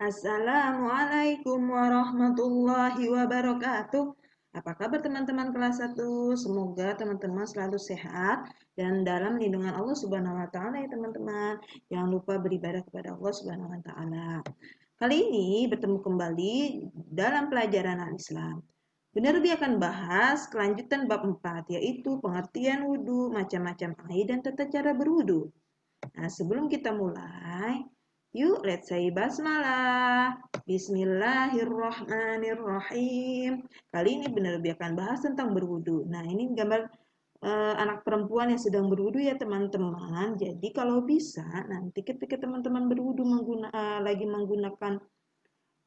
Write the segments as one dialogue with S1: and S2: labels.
S1: Assalamualaikum warahmatullahi wabarakatuh. Apa kabar teman-teman kelas 1? Semoga teman-teman selalu sehat dan dalam lindungan Allah Subhanahu wa taala ya teman-teman. Jangan lupa beribadah kepada Allah Subhanahu wa taala. Kali ini bertemu kembali dalam pelajaran Al-Islam. Benar Bi akan bahas kelanjutan bab 4 yaitu pengertian wudhu, macam-macam air dan tata cara berwudhu. Nah, sebelum kita mulai, yuk let's say basmalah. Bismillahirrahmanirrahim. Kali ini benar Bi akan bahas tentang berwudu. Nah, ini gambar anak perempuan yang sedang berwudu ya teman-teman. Jadi kalau bisa nanti ketika teman-teman berwudu lagi menggunakan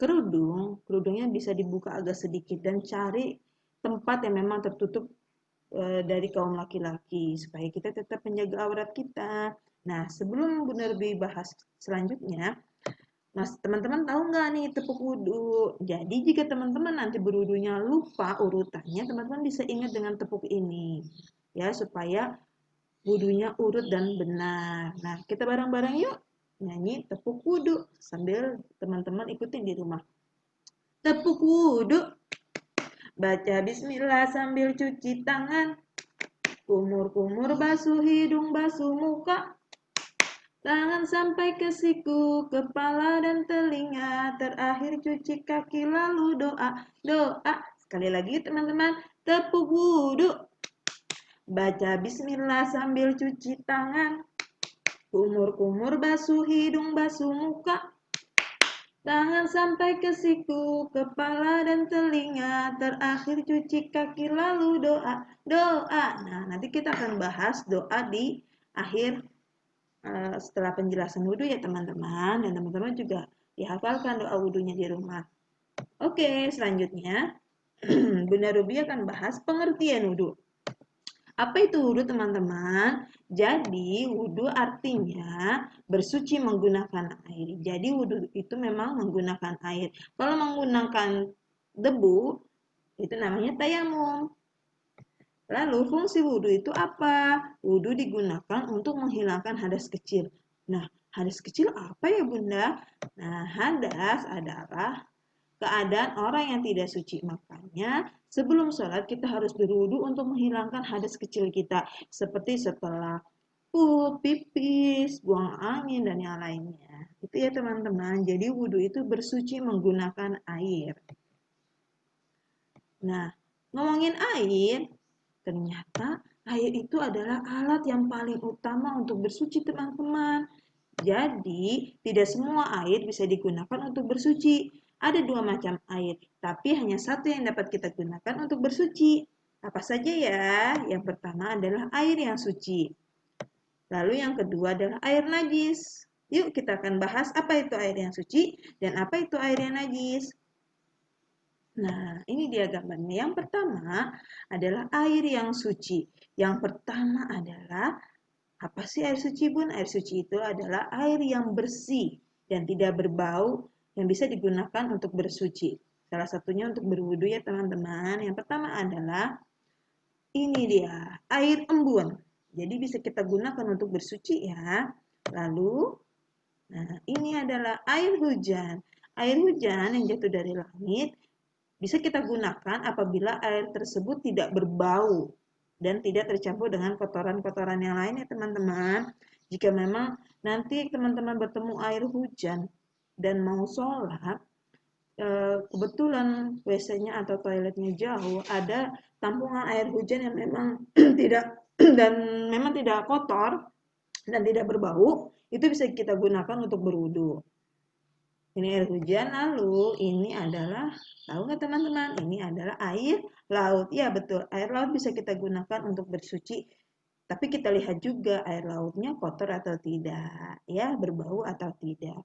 S1: kerudungnya bisa dibuka agak sedikit dan cari tempat yang memang tertutup dari kaum laki-laki supaya kita tetap menjaga aurat kita. Nah, sebelum Bu Nerbi bahas selanjutnya, Mas, teman-teman tahu nggak nih tepuk wudhu? Jadi jika teman-teman nanti berwudhunya lupa urutannya, teman-teman bisa ingat dengan tepuk ini, ya supaya wudhunya urut dan benar. Nah, kita bareng-bareng yuk nyanyi tepuk wudhu sambil teman-teman ikutin di rumah. Tepuk wudhu, baca bismillah sambil cuci tangan. Kumur-kumur basuh hidung, basuh muka. Tangan sampai ke siku, kepala dan telinga. Terakhir cuci kaki lalu doa. Doa. Sekali lagi teman-teman, tepuk wudhu. Baca bismillah sambil cuci tangan. Kumur-kumur basuh hidung, basuh muka. Tangan sampai ke siku, kepala dan telinga. Terakhir cuci kaki lalu doa. Doa. Nah, nanti kita akan bahas doa di akhir setelah penjelasan wudhu ya teman-teman. Dan teman-teman juga dihafalkan doa wudhunya di rumah. Oke, selanjutnya Bunda Ruby akan bahas pengertian wudhu. Apa itu wudhu teman-teman? Jadi wudhu artinya bersuci menggunakan air. Jadi wudhu itu memang menggunakan air. Kalau menggunakan debu itu namanya tayamum. Lalu fungsi wudhu itu apa? Wudhu digunakan untuk menghilangkan hadas kecil. Nah, hadas kecil apa ya Bunda? Nah, hadas adalah keadaan orang yang tidak suci. Makanya sebelum sholat kita harus berwudhu untuk menghilangkan hadas kecil kita. Seperti setelah pipis, buang angin, dan yang lainnya. Itu ya teman-teman. Jadi wudhu itu bersuci menggunakan air. Nah, ngomongin air, ternyata air itu adalah alat yang paling utama untuk bersuci teman-teman. Jadi, tidak semua air bisa digunakan untuk bersuci. Ada dua macam air, tapi hanya satu yang dapat kita gunakan untuk bersuci. Apa saja ya? Yang pertama adalah air yang suci. Lalu yang kedua adalah air najis. Yuk kita akan bahas apa itu air yang suci dan apa itu air yang najis. Nah, ini dia gambarnya. Yang pertama adalah air yang suci. Yang pertama adalah apa sih air suci, Bun? Air suci itu adalah air yang bersih dan tidak berbau yang bisa digunakan untuk bersuci. Salah satunya untuk berwudu ya teman-teman. Yang pertama adalah ini dia, air embun. Jadi bisa kita gunakan untuk bersuci ya. Lalu, nah ini adalah air hujan. Air hujan yang jatuh dari langit bisa kita gunakan apabila air tersebut tidak berbau dan tidak tercampur dengan kotoran-kotoran yang lain ya teman-teman. Jika memang nanti teman-teman bertemu air hujan dan mau sholat, kebetulan WC-nya atau toiletnya jauh, ada tampungan air hujan yang memang tidak kotor dan tidak berbau, itu bisa kita gunakan untuk berwudu. Ini air hujan, lalu ini adalah, tahu nggak teman-teman? Ini adalah air laut. Ya betul, air laut bisa kita gunakan untuk bersuci. Tapi kita lihat juga air lautnya kotor atau tidak, ya berbau atau tidak.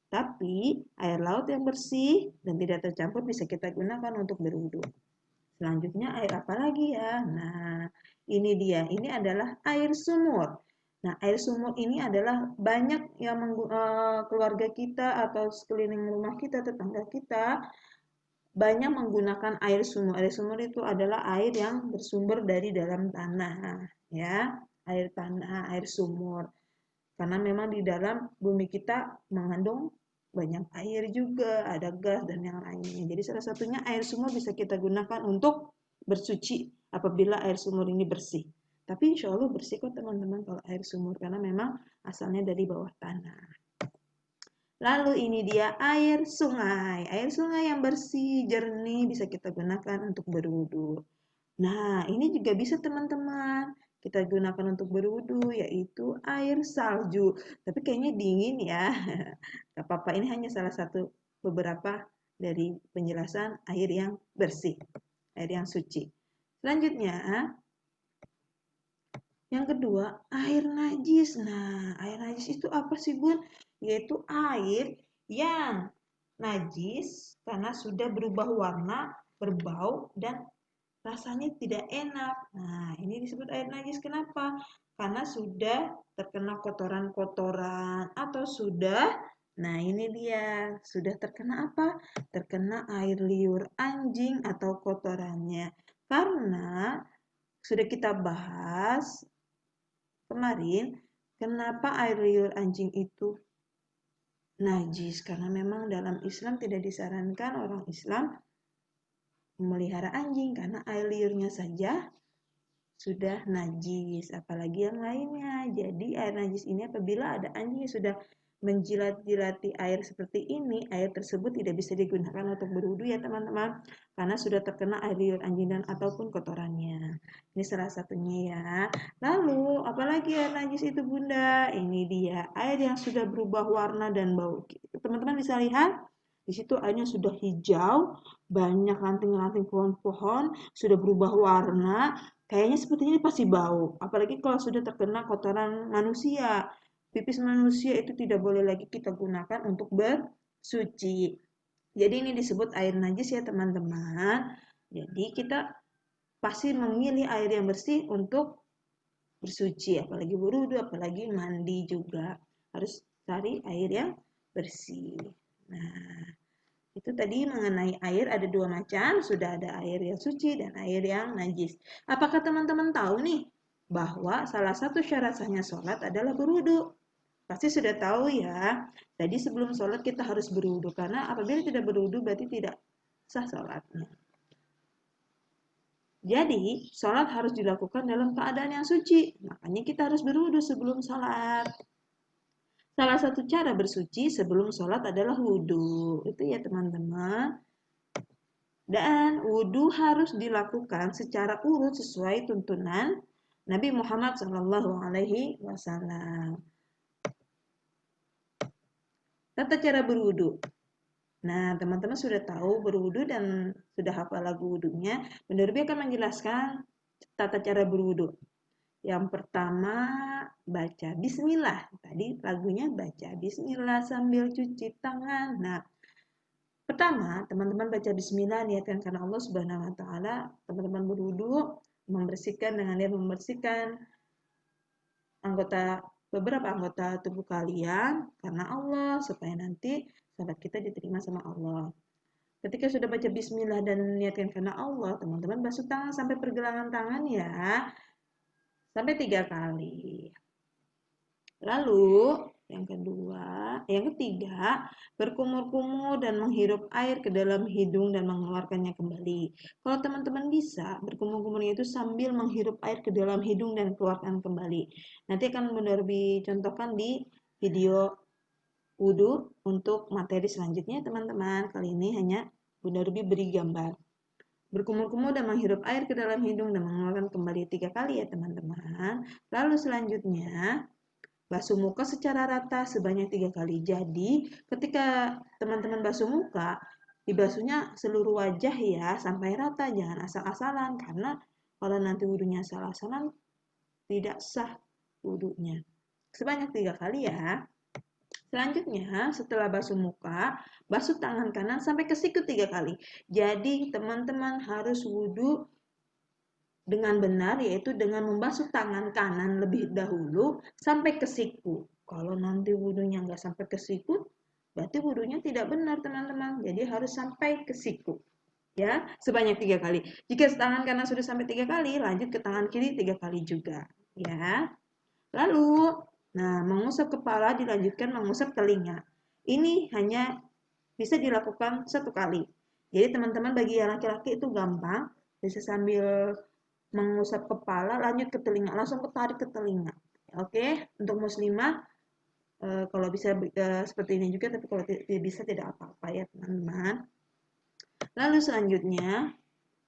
S1: Tapi air laut yang bersih dan tidak tercampur bisa kita gunakan untuk berwudu. Selanjutnya air apa lagi ya? Nah, ini dia. Ini adalah air sumur. Nah, air sumur ini adalah banyak yang keluarga kita atau sekeliling rumah kita, tetangga kita banyak menggunakan air sumur. Air sumur itu adalah air yang bersumber dari dalam tanah, ya. Air tanah, air sumur. Karena memang di dalam bumi kita mengandung banyak air juga, ada gas dan yang lainnya. Jadi salah satunya air sumur bisa kita gunakan untuk bersuci apabila air sumur ini bersih. Tapi insya Allah bersih kok teman-teman kalau air sumur, karena memang asalnya dari bawah tanah. Lalu ini dia air sungai. Air sungai yang bersih, jernih bisa kita gunakan untuk berwudu. Nah, ini juga bisa teman-teman. Kita gunakan untuk berwudu yaitu air salju. Tapi kayaknya dingin ya. Gak apa-apa, ini hanya salah satu beberapa dari penjelasan air yang bersih, air yang suci. Selanjutnya, yang kedua, air najis. Nah, air najis itu apa sih, Bun? Yaitu air yang najis karena sudah berubah warna, berbau, dan rasanya tidak enak. Nah, ini disebut air najis. Kenapa? Karena sudah terkena kotoran-kotoran atau sudah, nah ini dia, sudah terkena apa? Terkena air liur anjing atau kotorannya. Karena sudah kita bahas kemarin, kenapa air liur anjing itu najis? Karena memang dalam Islam tidak disarankan orang Islam memelihara anjing karena air liurnya saja sudah najis, apalagi yang lainnya. Jadi air najis ini apabila ada anjing yang sudah menjilat-jilati air seperti ini, air tersebut tidak bisa digunakan untuk berwudu ya teman-teman, karena sudah terkena air liur anjing dan ataupun kotorannya. Ini salah satunya ya. Lalu apalagi air najis itu Bunda? Ini dia air yang sudah berubah warna dan bau. Teman-teman bisa lihat di situ airnya sudah hijau, banyak ranting-ranting pohon-pohon, sudah berubah warna. Kayaknya seperti ini pasti bau, apalagi kalau sudah terkena kotoran manusia. Pipis manusia itu tidak boleh lagi kita gunakan untuk bersuci. Jadi ini disebut air najis ya teman-teman. Jadi kita pasti memilih air yang bersih untuk bersuci, apalagi berwudu, apalagi mandi juga. Harus cari air yang bersih. Nah, itu tadi mengenai air ada dua macam, sudah ada air yang suci dan air yang najis. Apakah teman-teman tahu nih bahwa salah satu syarat sahnya sholat adalah berwudu? Pasti sudah tahu ya. Jadi sebelum sholat kita harus berwudu karena apabila tidak berwudu berarti tidak sah sholatnya. Jadi sholat harus dilakukan dalam keadaan yang suci. Makanya kita harus berwudu sebelum sholat. Salah satu cara bersuci sebelum sholat adalah wudhu. Itu ya teman-teman. Dan wudhu harus dilakukan secara urut sesuai tuntunan Nabi Muhammad SAW. Tata cara berwudhu. Nah, teman-teman sudah tahu berwudhu dan sudah hafal lagu wudhunya. Bunda Ruby akan menjelaskan tata cara berwudhu. Yang pertama, baca bismillah. Tadi lagunya baca bismillah sambil cuci tangan. Nah, pertama, teman-teman baca bismillah, niatkan karena Allah Subhanahu wa taala. Teman-teman berwudu, membersihkan dengan niat membersihkan beberapa anggota tubuh kalian karena Allah supaya nanti salat kita diterima sama Allah. Ketika sudah baca bismillah dan niatkan karena Allah, teman-teman basuh tangan sampai pergelangan tangan ya. Sampai 3 kali. Lalu, yang ketiga, berkumur-kumur dan menghirup air ke dalam hidung dan mengeluarkannya kembali. Kalau teman-teman bisa, berkumur-kumurnya itu sambil menghirup air ke dalam hidung dan keluarkan kembali. Nanti akan Bunda Ruby contohkan di video wudhu untuk materi selanjutnya teman-teman. Kali ini hanya Bunda Ruby beri gambar. Berkumur-kumur dan menghirup air ke dalam hidung dan mengeluarkan kembali 3 kali ya teman-teman. Lalu selanjutnya, basuh muka secara rata sebanyak 3 kali. Jadi, ketika teman-teman basuh muka, dibasuhnya seluruh wajah ya, sampai rata. Jangan asal-asalan, karena kalau nanti wudhunya asal-asalan, tidak sah wudhunya. Sebanyak 3 kali ya. Selanjutnya, setelah basuh muka, basuh tangan kanan sampai ke siku 3 kali. Jadi, teman-teman harus wudhu dengan benar, yaitu dengan membasuh tangan kanan lebih dahulu sampai ke siku. Kalau nanti wudhunya nggak sampai ke siku, berarti wudhunya tidak benar teman-teman. Jadi harus sampai ke siku. Ya, sebanyak 3 kali. Jika tangan kanan sudah sampai 3 kali, lanjut ke tangan kiri 3 kali juga. Ya. Lalu, nah mengusap kepala dilanjutkan mengusap telinga. Ini hanya bisa dilakukan 1 kali. Jadi teman-teman bagi yang laki-laki itu gampang, bisa sambil mengusap kepala, lanjut ke telinga, langsung tarik ke telinga. Oke, untuk muslimah kalau bisa seperti ini juga, tapi kalau tidak bisa tidak apa-apa ya teman-teman. Lalu selanjutnya,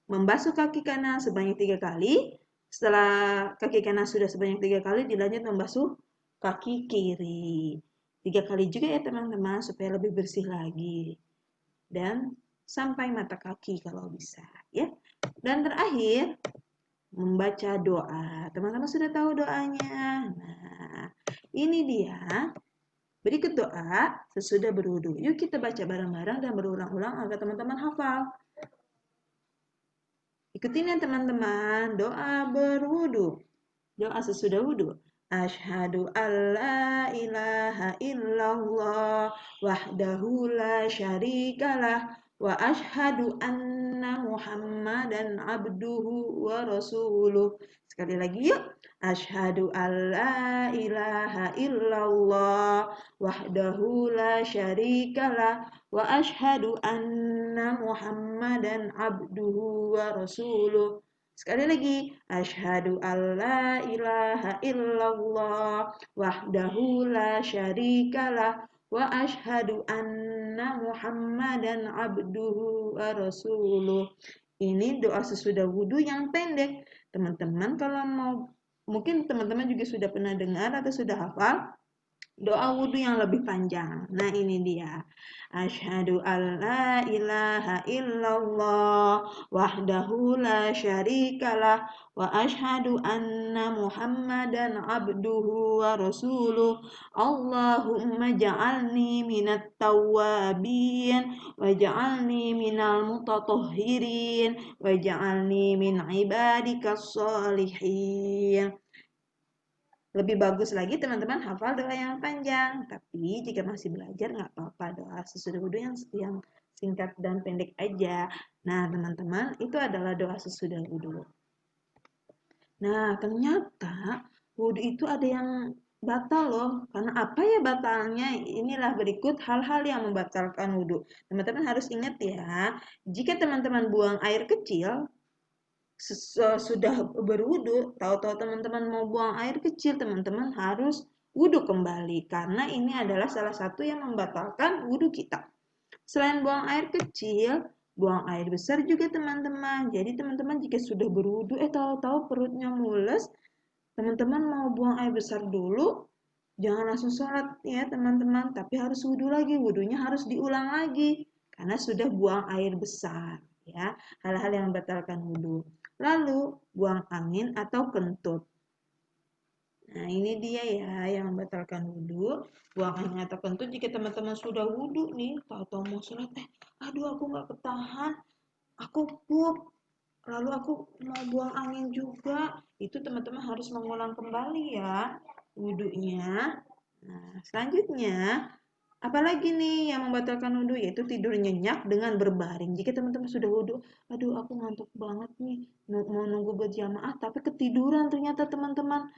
S1: membasuh kaki kanan sebanyak 3 kali. Setelah kaki kanan sudah sebanyak 3 kali, dilanjut membasuh kaki kiri. 3 kali juga ya teman-teman, supaya lebih bersih lagi. Dan sampai mata kaki kalau bisa ya. Dan terakhir membaca doa. Teman-teman sudah tahu doanya. Nah, ini dia. Berikut doa sesudah berwudu. Yuk kita baca bareng-bareng dan berulang-ulang agar teman-teman hafal. Ikutin ya teman-teman. Doa berwudu. Doa sesudah wudu. Asyhadu alla ilaha illallah wahdahu la syarikalah wa asyhadu anna Muhammadan abduhu wa rasuluh. Sekali lagi yuk. Asyhadu alla ilaha illallah wahdahu la syarikalah wa asyhadu anna Muhammadan abduhu wa rasuluh. Sekali lagi, asyhadu alla ilaha illallah wahdahu la syarikalah wa asyhadu anna Muhammadan abduhu wa rasuluh. Ini doa sesudah wudhu yang pendek. Teman-teman kalau mau, mungkin teman-teman juga sudah pernah dengar atau sudah hafal doa wudhu yang lebih panjang. Nah ini dia. Asyhadu alla ilaha illallah wahdahu la syarikalah wa asyhadu anna Muhammadan abduhu wa rasuluh. Allahumma ja'alni minat tawwabin wa ja'alni minal mutatahhirin wa ja'alni min ibadikas salihin. Lebih bagus lagi teman-teman hafal doa yang panjang. Tapi jika masih belajar nggak apa-apa, doa sesudah wudhu yang singkat dan pendek aja. Nah teman-teman, itu adalah doa sesudah wudhu. Nah ternyata wudhu itu ada yang batal loh. Karena apa ya batalnya? Inilah berikut hal-hal yang membatalkan wudhu. Teman-teman harus ingat ya, jika teman-teman buang air kecil, sudah berwudu, tahu-tahu teman-teman mau buang air kecil, teman-teman harus wudu kembali karena ini adalah salah satu yang membatalkan wudu kita. Selain buang air kecil, buang air besar juga teman-teman. Jadi teman-teman jika sudah berwudu, tahu-tahu perutnya mules, teman-teman mau buang air besar dulu, jangan langsung sholat ya teman-teman, tapi harus wudu lagi, wudunya harus diulang lagi karena sudah buang air besar ya. Hal-hal yang membatalkan wudu. Lalu buang angin atau kentut. Nah ini dia ya yang membatalkan wudhu. Buang angin atau kentut jika teman-teman sudah wudhu nih, tahu-tahu mau sholat, aduh aku nggak ketahan, aku pup, lalu aku mau buang angin juga, itu teman-teman harus mengulang kembali ya wudhunya. Nah selanjutnya, apalagi nih yang membatalkan wudhu, yaitu tidur nyenyak dengan berbaring. Jika teman-teman sudah wudhu, aduh aku ngantuk banget nih, mau nunggu berjamaah, tapi ketiduran ternyata teman-teman.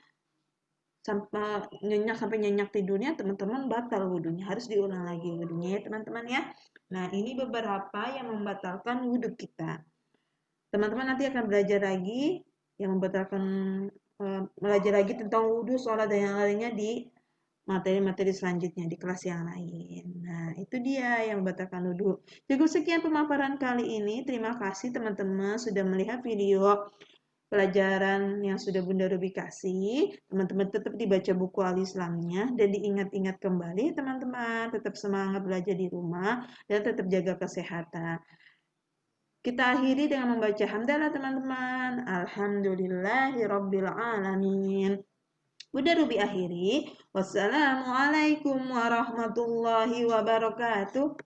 S1: Sampai nyenyak tidurnya, teman-teman batal wudhunya. Harus diulang lagi wudhunya ya teman-teman ya. Nah ini beberapa yang membatalkan wudhu kita. Teman-teman nanti akan belajar lagi, yang membatalkan belajar lagi tentang wudhu, sholat, dan yang lainnya di materi-materi selanjutnya di kelas yang lain. Nah, itu dia yang membatalkan wudhu. Cukup sekian pemaparan kali ini. Terima kasih teman-teman sudah melihat video pelajaran yang sudah Bunda Ruby kasih. Teman-teman tetap dibaca buku Al-Islamnya dan diingat-ingat kembali teman-teman. Tetap semangat belajar di rumah dan tetap jaga kesehatan. Kita akhiri dengan membaca hamdalah teman-teman. Alhamdulillahirabbil alamin. Bunda Ruby akhiri. Wassalamualaikum warahmatullahi wabarakatuh.